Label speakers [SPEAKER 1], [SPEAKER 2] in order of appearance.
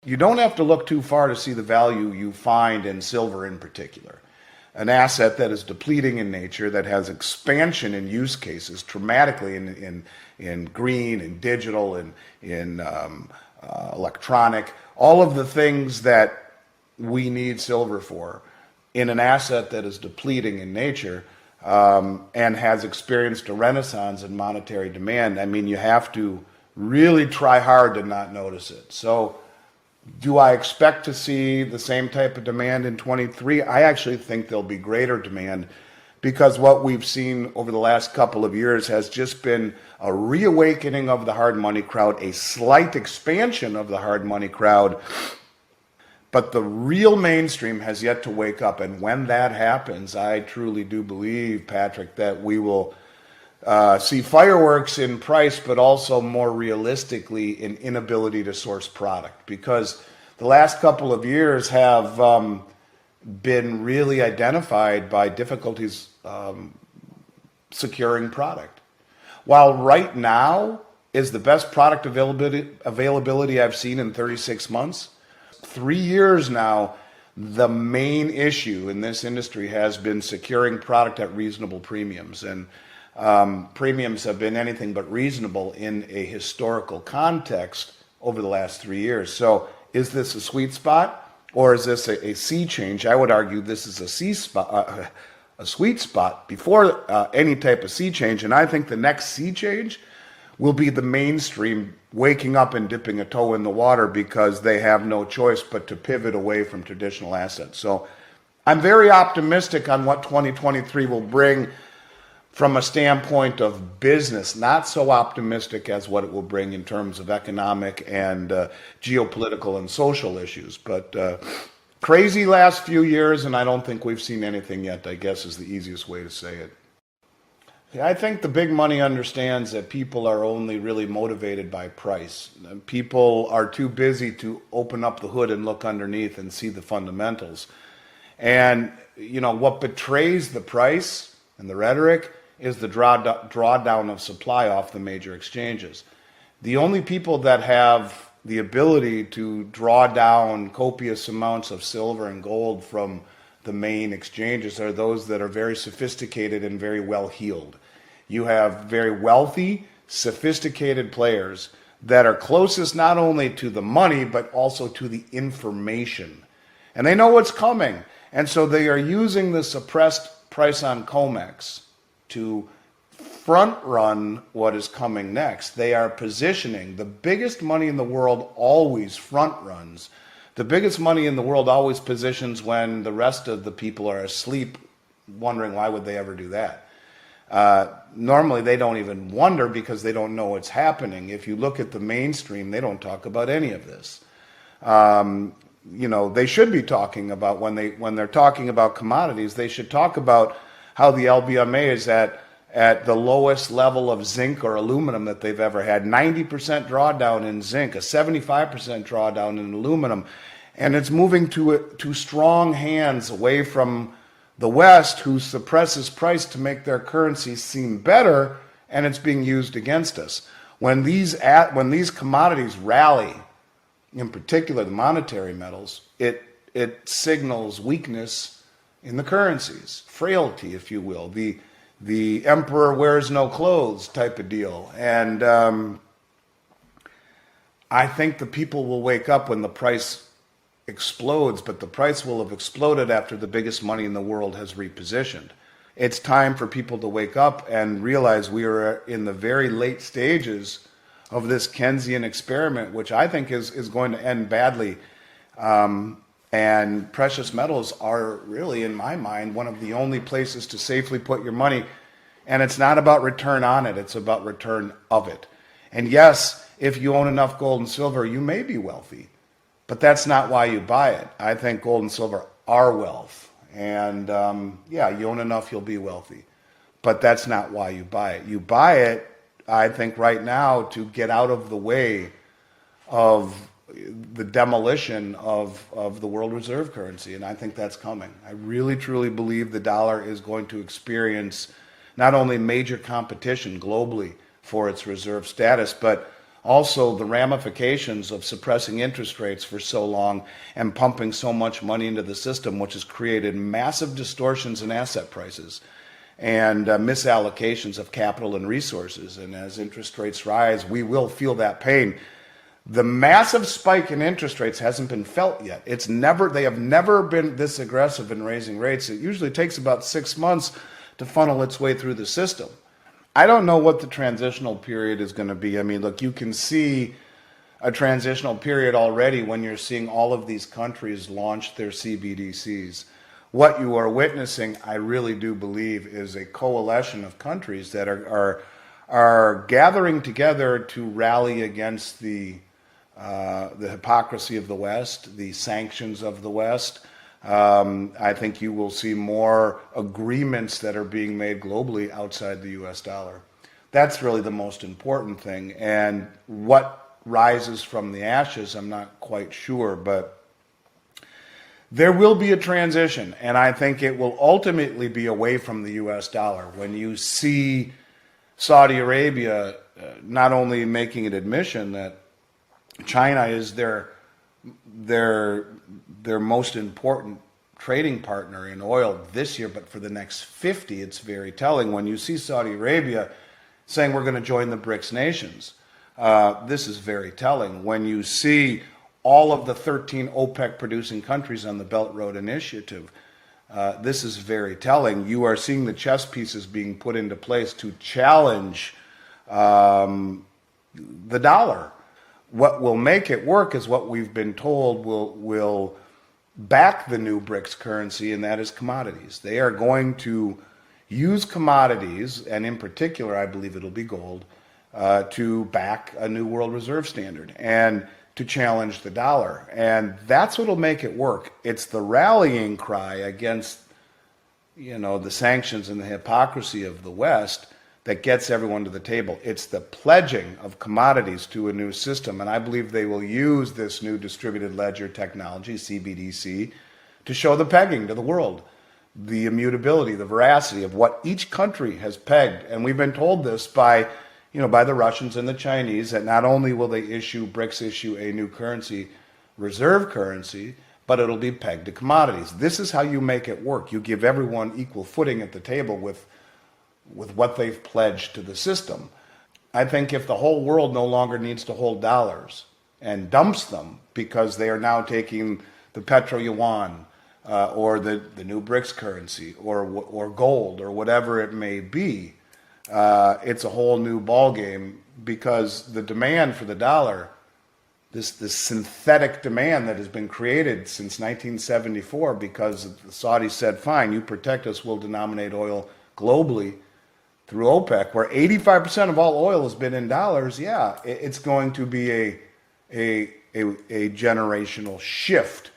[SPEAKER 1] You don't have to look too far to see the value you find in silver in particular. An asset that is depleting in nature, that has expansion in use cases dramatically in green, in digital, in electronic, all of the things that we need silver for, in an asset that is depleting in nature, and has experienced a renaissance in monetary demand. I mean, you have to really try hard to not notice it. So, do I expect to see the same type of demand in 23? I actually think there'll be greater demand because what we've seen over the last couple of years has just been a reawakening of the hard money crowd, a slight expansion of the hard money crowd, but the real mainstream has yet to wake up. And when that happens, I truly do believe, Patrick, that we will see fireworks in price, but also more realistically in inability to source product, because the last couple of years have been really identified by difficulties securing product. While right now is the best product availability I've seen in 36 months, 3 years now, the main issue in this industry has been securing product at reasonable premiums. And premiums have been anything but reasonable in a historical context over the last 3 years. So is this a sweet spot, or is this a sea change? I would argue this is a sweet spot before any type of sea change. And I think the next sea change will be the mainstream waking up and dipping a toe in the water because they have no choice but to pivot away from traditional assets. So I'm very optimistic on what 2023 will bring from a standpoint of business, not so optimistic as what it will bring in terms of economic and geopolitical and social issues. But crazy last few years, and I don't think we've seen anything yet, I guess is the easiest way to say it. I think the big money understands that people are only really motivated by price. People are too busy to open up the hood and look underneath and see the fundamentals. And, you know, what betrays the price and the rhetoric is the drawdown of supply off the major exchanges. The only people that have the ability to draw down copious amounts of silver and gold from the main exchanges are those that are very sophisticated and very well heeled. You have very wealthy, sophisticated players that are closest not only to the money, but also to the information. And they know what's coming. And so they are using the suppressed price on COMEX to front run what is coming next. They are positioning. The biggest money in the world always front runs. The biggest money in the world always positions when the rest of the people are asleep, wondering why would they ever do that. Normally they don't even wonder because they don't know what's happening. If you look at the mainstream, they don't talk about any of this. You know, they should be talking about when they're talking about commodities, they should talk about how the LBMA is at the lowest level of zinc or aluminum that they've ever had. 90% drawdown in zinc, a 75% drawdown in aluminum. And it's moving to strong hands away from the West, who suppresses price to make their currencies seem better, and it's being used against us. When these commodities rally, in particular the monetary metals, it signals weakness in the currencies, frailty, if you will, the emperor wears no clothes type of deal. And I think the people will wake up when the price explodes, but the price will have exploded after the biggest money in the world has repositioned. It's time for people to wake up and realize we are in the very late stages of this Keynesian experiment, which I think is going to end badly. And precious metals are really, in my mind, one of the only places to safely put your money. And it's not about return on it, it's about return of it. And yes, if you own enough gold and silver, you may be wealthy. But that's not why you buy it. I think gold and silver are wealth. And yeah, you own enough, you'll be wealthy. But that's not why you buy it. You buy it, I think, right now to get out of the way of the demolition of the world reserve currency. And I think that's coming. I really, truly believe the dollar is going to experience not only major competition globally for its reserve status, but also the ramifications of suppressing interest rates for so long and pumping so much money into the system, which has created massive distortions in asset prices and misallocations of capital and resources. And as interest rates rise, we will feel that pain. The massive spike in interest rates hasn't been felt yet. They have never been this aggressive in raising rates. It usually takes about 6 months to funnel its way through the system. I don't know what the transitional period is going to be. I mean, look, you can see a transitional period already when you're seeing all of these countries launch their CBDCs. What you are witnessing, I really do believe, is a coalition of countries that are gathering together to rally against the hypocrisy of the West, the sanctions of the West. I think you will see more agreements that are being made globally outside the US dollar. That's really the most important thing. And what rises from the ashes, I'm not quite sure, but there will be a transition, and I think it will ultimately be away from the US dollar. When you see Saudi Arabia not only making an admission that China is their most important trading partner in oil this year, but for the next 50, it's very telling. When you see Saudi Arabia saying we're going to join the BRICS nations, this is very telling. When you see all of the 13 OPEC producing countries on the Belt Road Initiative, this is very telling. You are seeing the chess pieces being put into place to challenge the dollar. What will make it work is what we've been told will back the new BRICS currency, and that is commodities. They are going to use commodities, and in particular, I believe it'll be gold, to back a new world reserve standard and to challenge the dollar. And that's what'll make it work. It's the rallying cry against, the sanctions and the hypocrisy of the West that gets everyone to the table. It's the pledging of commodities to a new system. And I believe they will use this new distributed ledger technology, CBDC, to show the pegging to the world, the immutability, the veracity of what each country has pegged. And we've been told this by the Russians and the Chinese, that not only will BRICS issue a new currency, reserve currency, but it'll be pegged to commodities. This is how you make it work. You give everyone equal footing at the table with what they've pledged to the system. I think if the whole world no longer needs to hold dollars and dumps them because they are now taking the petro yuan or the new BRICS currency or gold or whatever it may be, it's a whole new ballgame, because the demand for the dollar, this synthetic demand that has been created since 1974 because the Saudis said, fine, you protect us, we'll denominate oil globally through OPEC, where 85% of all oil has been in dollars. Yeah, it's going to be a generational shift